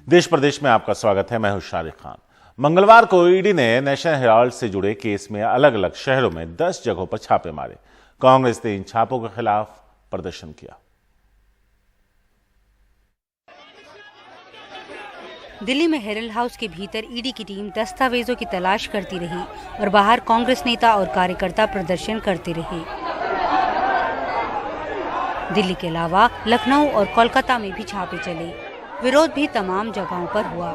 देश प्रदेश में आपका स्वागत है। मैं हूं शारिक खान। मंगलवार को ईडी ने नेशनल हेराल्ड से जुड़े केस में अलग अलग शहरों में 10 जगहों पर छापे मारे। कांग्रेस ने इन छापों के खिलाफ प्रदर्शन किया। दिल्ली में हेरल्ड हाउस के भीतर ईडी की टीम दस्तावेजों की तलाश करती रही और बाहर कांग्रेस नेता और कार्यकर्ता प्रदर्शन करते रहे। दिल्ली के अलावा लखनऊ और कोलकाता में भी छापे चले। विरोध भी तमाम जगहों पर हुआ।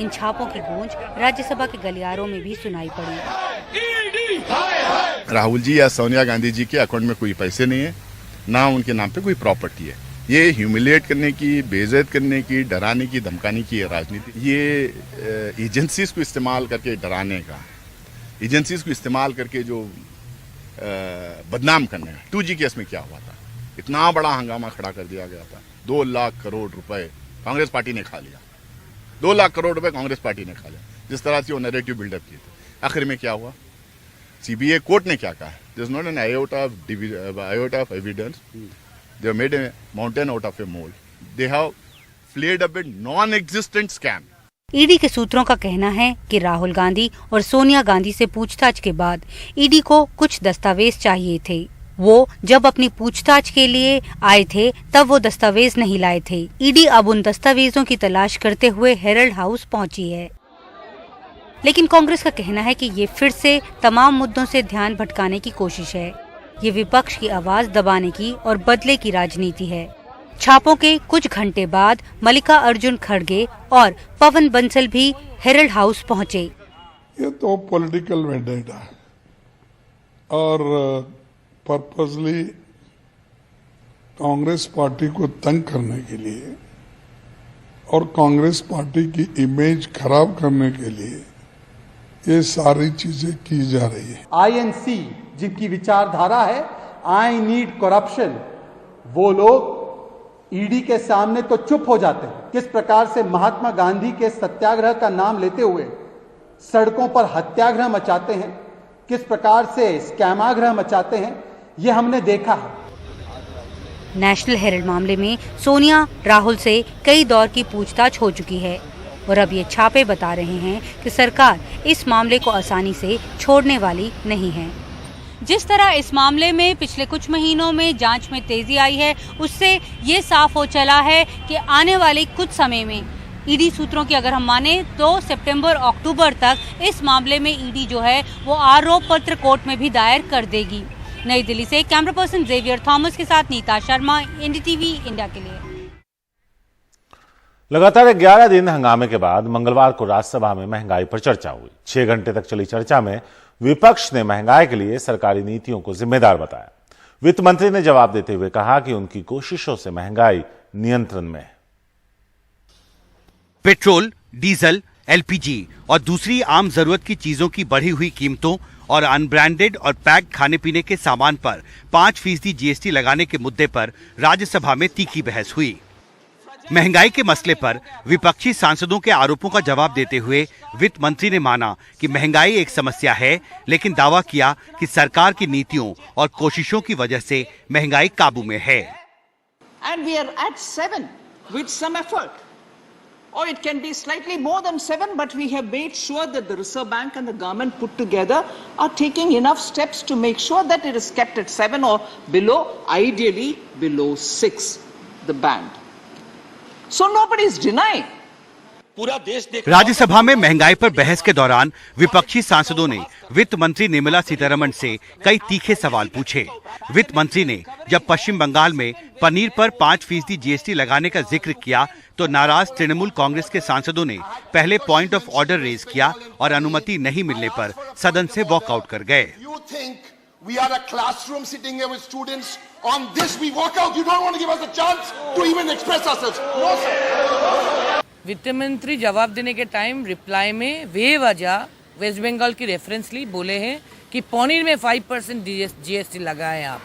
इन छापों की गूंज राज्यसभा के गलियारों में भी सुनाई पड़ी। राहुल जी या सोनिया गांधी जी के अकाउंट में कोई पैसे नहीं है, ना उनके नाम पे कोई प्रॉपर्टी है। ये ह्यूमिलिएट करने की, बेइज्जत करने की, डराने की, धमकाने की राजनीति, ये एजेंसीज को इस्तेमाल करके डराने का, एजेंसीज को इस्तेमाल करके जो बदनाम करने का। 2G केस में क्या हुआ था? इतना बड़ा हंगामा खड़ा कर दिया गया था। 2 लाख करोड़ रुपए कांग्रेस पार्टी ने खा लिया। 2 लाख करोड़ रुपए कांग्रेस पार्टी ने खा लिया। जिस तरह से वो नैरेटिव बिल्डअप किए थे, आखिर में क्या हुआ? सीबीआई कोर्ट ने क्या कहा? There is not an iota of evidence. They have made a mountain out of a mole. They have played up a non-existent scam. ED के सूत्रों का कहना है कि राहुल गांधी और सोनिया गांधी से पूछताछ के बाद ईडी को कुछ दस्तावेज चाहिए थे। वो जब अपनी पूछताछ के लिए आए थे तब वो दस्तावेज नहीं लाए थे। ईडी अब उन दस्तावेजों की तलाश करते हुए हेरल्ड हाउस पहुंची है। लेकिन कांग्रेस का कहना है कि ये फिर से तमाम मुद्दों से ध्यान भटकाने की कोशिश है। ये विपक्ष की आवाज दबाने की और बदले की राजनीति है। छापों के कुछ घंटे बाद मल्लिका अर्जुन खड़गे और पवन बंसल भी हेरल्ड हाउस पहुंचे। ये तो पॉलिटिकल वेंडेटा है और पर्पसली कांग्रेस पार्टी को तंग करने के लिए और कांग्रेस पार्टी की इमेज खराब करने के लिए ये सारी चीजें की जा रही है। INC जिनकी विचारधारा है आई नीड करप्शन, वो लोग ईडी के सामने तो चुप हो जाते हैं। किस प्रकार से महात्मा गांधी के सत्याग्रह का नाम लेते हुए सड़कों पर हत्याग्रह मचाते हैं, किस प्रकार से स्कैमाग्रह मचाते हैं, ये हमने देखा है। नेशनल हेराल्ड मामले में सोनिया राहुल से कई दौर की पूछताछ हो चुकी है और अब ये छापे बता रहे हैं कि सरकार इस मामले को आसानी से छोड़ने वाली नहीं है। जिस तरह इस मामले में पिछले कुछ महीनों में जांच में तेजी आई है, उससे ये साफ हो चला है कि आने वाले कुछ समय में ईडी सूत्रों की अगर हम माने तो सितंबर-अक्टूबर तक इस मामले में ईडी जो है वो आरोप पत्र कोर्ट में भी दायर कर देगी। नई दिल्ली से कैमरा पर्सन जेवियर थॉमस के साथ नीता शर्मा, NDTV इंडिया के लिए। लगातार 11 दिन हंगामे के बाद मंगलवार को राज्यसभा में महंगाई पर चर्चा हुई। 6 घंटे तक चली चर्चा में विपक्ष ने महंगाई के लिए सरकारी नीतियों को जिम्मेदार बताया। वित्त मंत्री ने जवाब देते हुए कहा कि उनकी कोशिशों से महंगाई नियंत्रण में है। पेट्रोल, डीजल, LPG और दूसरी आम जरूरत की चीजों की बढ़ी हुई कीमतों और अनब्रांडेड और पैक्ड खाने पीने के सामान पर 5% GST लगाने के मुद्दे पर राज्यसभा में तीखी बहस हुई। महंगाई के मसले पर विपक्षी सांसदों के आरोपों का जवाब देते हुए वित्त मंत्री ने माना कि महंगाई एक समस्या है, लेकिन दावा किया कि सरकार की नीतियों और कोशिशों की वजह से महंगाई काबू में है। And we are at 7 with some effort. Or it can be slightly more than 7, but we have made sure that the Reserve Bank and the government put together are taking enough steps to make sure that it is kept at 7 or below, ideally below 6, the band. So nobody is denying. Rajya Sabha में महंगाई पर बहस के दौरान विपक्षी सांसदों ने वित्त मंत्री निर्मला सीतारमण से कई तीखे सवाल पूछे। वित्त मंत्री ने जब पश्चिम बंगाल में पनीर पर 5% GST लगाने का जिक्र किया तो नाराज तृणमूल कांग्रेस के सांसदों ने पहले पॉइंट ऑफ ऑर्डर रेज किया और अनुमति नहीं मिलने पर सदन से वॉकआउट कर गए। We are a classroom sitting here with students. On this we walk out. You don't want to give us a chance to even express ourselves. No, sir. वित्त मंत्री जवाब देने के टाइम रिप्लाई में बेवजह वेस्ट बंगाल की रेफरेंस ली, बोले हैं कि पनीर में 5% GST लगाएं आप।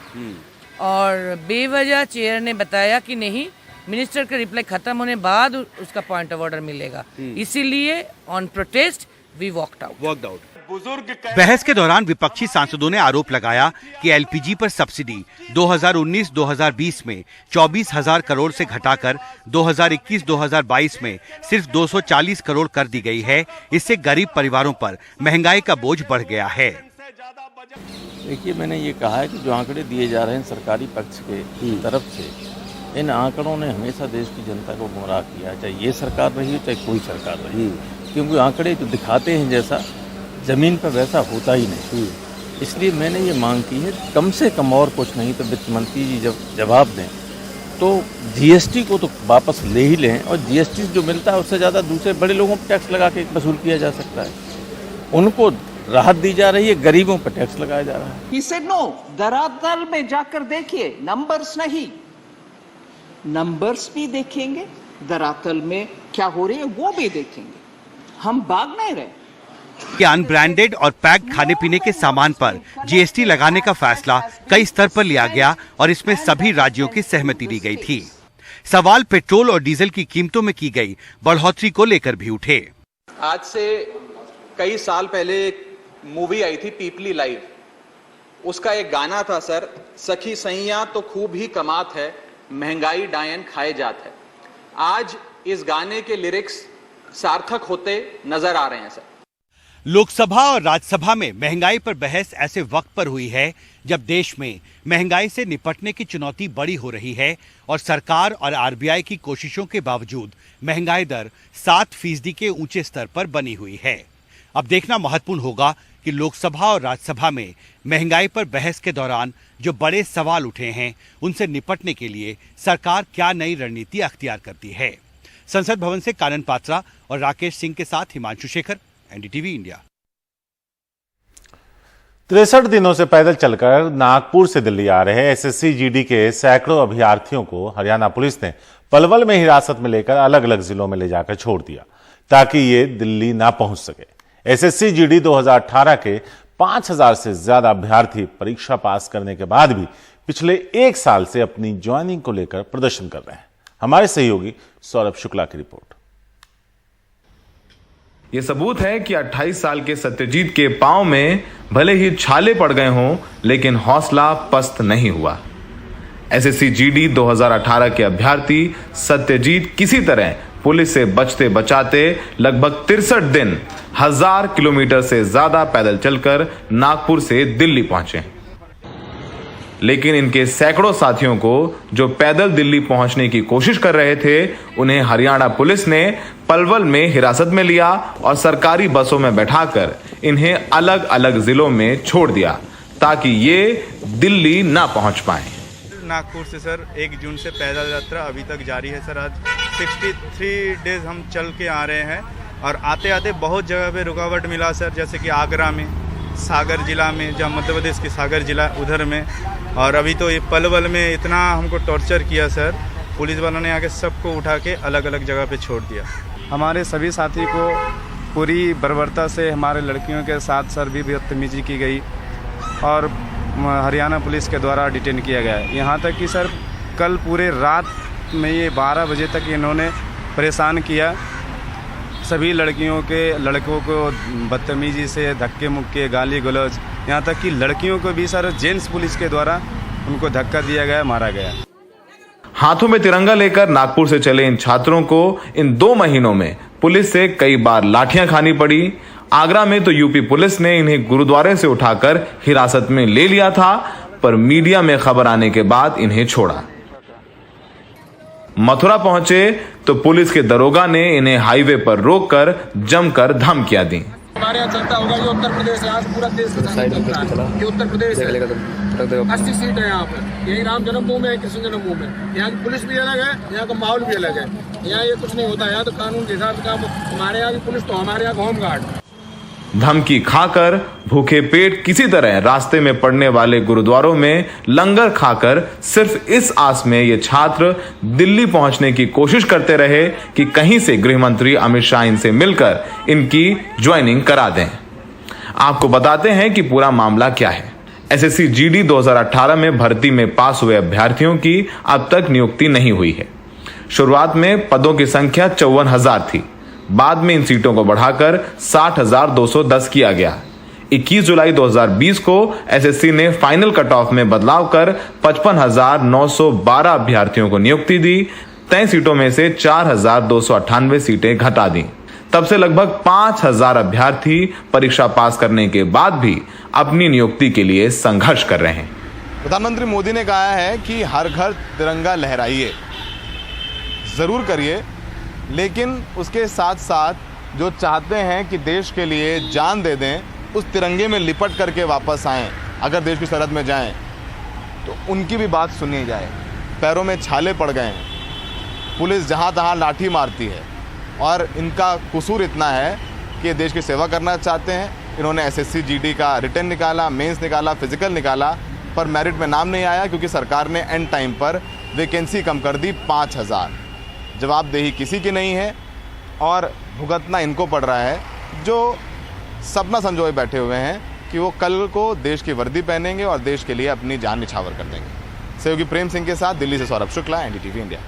और बेवजह चेयर ने बताया कि नहीं, मिनिस्टर का रिप्लाई खत्म होने बाद उसका पॉइंट ऑफ ऑर्डर मिलेगा। इसीलिए on protest we walked out. बहस के दौरान विपक्षी सांसदों ने आरोप लगाया कि एलपीजी पर सब्सिडी 2019-2020 में 24,000 करोड़ से घटाकर 2021-2022 में सिर्फ 240 करोड़ कर दी गई है। इससे गरीब परिवारों पर महंगाई का बोझ बढ़ गया है। देखिए, मैंने ये कहा है कि जो आंकड़े दिए जा रहे हैं सरकारी पक्ष के तरफ से, इन आंकड़ों ने हमेशा देश की जनता को गुमराह किया, चाहे ये सरकार रही हो चाहे कोई सरकार रही, क्योंकि आंकड़े जो दिखाते हैं जैसा जमीन पर वैसा होता ही नहीं। इसलिए मैंने ये मांग की है कम से कम, और कुछ नहीं तो वित्त मंत्री जी जब जवाब दें तो जीएसटी को तो वापस ले ही लें, और जीएसटी जो मिलता है उससे ज़्यादा दूसरे बड़े लोगों पर टैक्स लगा के वसूल किया जा सकता है। उनको राहत दी जा रही है, गरीबों पर टैक्स लगाया जा रहा है। He said no, धरातल में जाकर देखिए, नंबर्स नहीं, नंबर्स भी देखेंगे, धरातल में क्या हो रही है वो भी देखेंगे, हम भाग नहीं रहे। कि अनब्रांडेड और पैक्ड खाने पीने के सामान पर जीएसटी लगाने का फैसला कई स्तर पर लिया गया और इसमें सभी राज्यों की सहमति दी गई थी। सवाल पेट्रोल और डीजल की कीमतों में की गई बढ़ोतरी को लेकर भी उठे। आज से कई साल पहले एक मूवी आई थी पीपली लाइव, उसका एक गाना था सर, सखी सैया तो खूब ही कमात है, महंगाई डायन खाए जात है। आज इस गाने के लिरिक्स सार्थक होते नजर आ रहे हैं सर। लोकसभा और राज्यसभा में महंगाई पर बहस ऐसे वक्त पर हुई है जब देश में महंगाई से निपटने की चुनौती बड़ी हो रही है और सरकार और आरबीआई की कोशिशों के बावजूद महंगाई दर 7% के ऊंचे स्तर पर बनी हुई है। अब देखना महत्वपूर्ण होगा कि लोकसभा और राज्यसभा में महंगाई पर बहस के दौरान जो बड़े सवाल उठे हैं उनसे निपटने के लिए सरकार क्या नई रणनीति अख्तियार करती है। संसद भवन से कानन पात्रा और राकेश सिंह के साथ हिमांशु शेखर, एनडीटीवी इंडिया। 63 दिनों से पैदल चलकर नागपुर से दिल्ली आ रहे एसएससी जीडी के सैकड़ों अभ्यर्थियों को हरियाणा पुलिस ने पलवल में हिरासत में लेकर अलग अलग जिलों में ले जाकर छोड़ दिया ताकि ये दिल्ली ना पहुंच सके। एसएससी जीडी 2018 के 5000 से ज्यादा अभ्यर्थी परीक्षा पास करने के बाद भी पिछले एक साल से अपनी ज्वाइनिंग को लेकर प्रदर्शन कर रहे हैं। हमारे सहयोगी सौरभ शुक्ला की रिपोर्ट। ये सबूत है कि 28 साल के सत्यजीत के पांव में भले ही छाले पड़ गए हों, लेकिन हौसला पस्त नहीं हुआ। एसएससी जीडी 2018 के अभ्यर्थी सत्यजीत किसी तरह पुलिस से बचते बचाते लगभग 63 दिन 1000 किलोमीटर से ज्यादा पैदल चलकर नागपुर से दिल्ली पहुंचे। लेकिन इनके सैकड़ों साथियों को जो पैदल दिल्ली पहुंचने की कोशिश कर रहे थे, उन्हें हरियाणा पुलिस ने पलवल में हिरासत में लिया और सरकारी बसों में बैठाकर इन्हें अलग अलग जिलों में छोड़ दिया ताकि ये दिल्ली ना पहुंच पाए। नागपुर से सर 1 जून से पैदल यात्रा अभी तक जारी है सर। आज 63 डेज हम चल के आ रहे हैं और आते आते बहुत जगह पे रुकावट मिला सर, जैसे कि आगरा में, सागर जिला में, जहाँ मध्य प्रदेश की सागर जिला उधर में, और अभी तो ये पलवल में इतना हमको टॉर्चर किया सर। पुलिस वालों ने आके सबको उठा के अलग अलग जगह पे छोड़ दिया। हमारे सभी साथी को पूरी बर्बरता से हमारे लड़कियों के साथ सर भी बदतमीजी की गई और हरियाणा पुलिस के द्वारा डिटेन किया गया है। यहाँ तक कि सर कल पूरे रात में ये 12 बजे तक इन्होंने परेशान किया। सभी लड़कों को बदतमीजी से धक्के मुक्के, गाली गलौज, यहाँ तक कि लड़कियों को भी सर जेंट्स पुलिस के द्वारा उनको धक्का दिया गया, मारा गया। हाथों में तिरंगा लेकर नागपुर से चले इन छात्रों को इन 2 महीनों में पुलिस से कई बार लाठियां खानी पड़ी। आगरा में तो यूपी पुलिस ने इन्हें गुरुद्वारे से उठाकर हिरासत में ले लिया था, पर मीडिया में खबर आने के बाद इन्हें छोड़ा। मथुरा पहुंचे तो पुलिस के दरोगा ने इन्हें हाईवे पर रोककर जमकर धमकियां दी। हमारे यहाँ चलता होगा, ये उत्तर प्रदेश है, आज पूरा देश ये उत्तर प्रदेश है। 80 सीट है यहाँ पर। यही राम जन्मभूमि है, कृष्ण जन्मभूमि है। यहाँ की पुलिस भी अलग है, यहाँ का माहौल भी अलग है। यहाँ ये कुछ नहीं होता, यहाँ तो कानून के हिसाब से हमारे यहाँ की पुलिस तो हमारे यहाँ होम गार्ड। धमकी खाकर भूखे पेट किसी तरह रास्ते में पड़ने वाले गुरुद्वारों में लंगर खाकर सिर्फ इस आस में ये छात्र दिल्ली पहुंचने की कोशिश करते रहे कि कहीं से गृह मंत्री अमित शाह इनसे मिलकर इनकी ज्वाइनिंग करा दें। आपको बताते हैं कि पूरा मामला क्या है। एसएससी जीडी 2018 में भर्ती में पास हुए अभ्यर्थियों की अब तक नियुक्ति नहीं हुई है। शुरुआत में पदों की संख्या 54,000 थी, बाद में इन सीटों को बढ़ाकर 60,210 किया गया। 21 जुलाई 2020 को एसएससी ने फाइनल कट ऑफ में बदलाव कर 55,912 अभ्यर्थियों को नियुक्ति दी। तय सीटों में से 4,298 सीटें घटा दी। तब से लगभग 5,000 अभ्यर्थी परीक्षा पास करने के बाद भी अपनी नियुक्ति के लिए संघर्ष कर रहे हैं। प्रधानमंत्री मोदी ने कहा है कि हर घर तिरंगा लहराइए, जरूर करिए, लेकिन उसके साथ साथ जो चाहते हैं कि देश के लिए जान दे दें, उस तिरंगे में लिपट करके वापस आएं, अगर देश की सरहद में जाएं तो उनकी भी बात सुनी जाए। पैरों में छाले पड़ गए हैं, पुलिस जहां तहां लाठी मारती है और इनका कसूर इतना है कि देश की सेवा करना चाहते हैं। इन्होंने एसएससी जीडी का रिटन निकाला, मेंस निकाला, फिजिकल निकाला, पर मेरिट में नाम नहीं आया क्योंकि सरकार ने एंड टाइम पर वैकेंसी कम कर दी 5,000। जवाबदेही किसी की नहीं है और भुगतना इनको पड़ रहा है जो सपना संजोए बैठे हुए हैं कि वो कल को देश की वर्दी पहनेंगे और देश के लिए अपनी जान निछावर कर देंगे। सहयोगी प्रेम सिंह के साथ दिल्ली से सौरभ शुक्ला, एनडीटीवी इंडिया।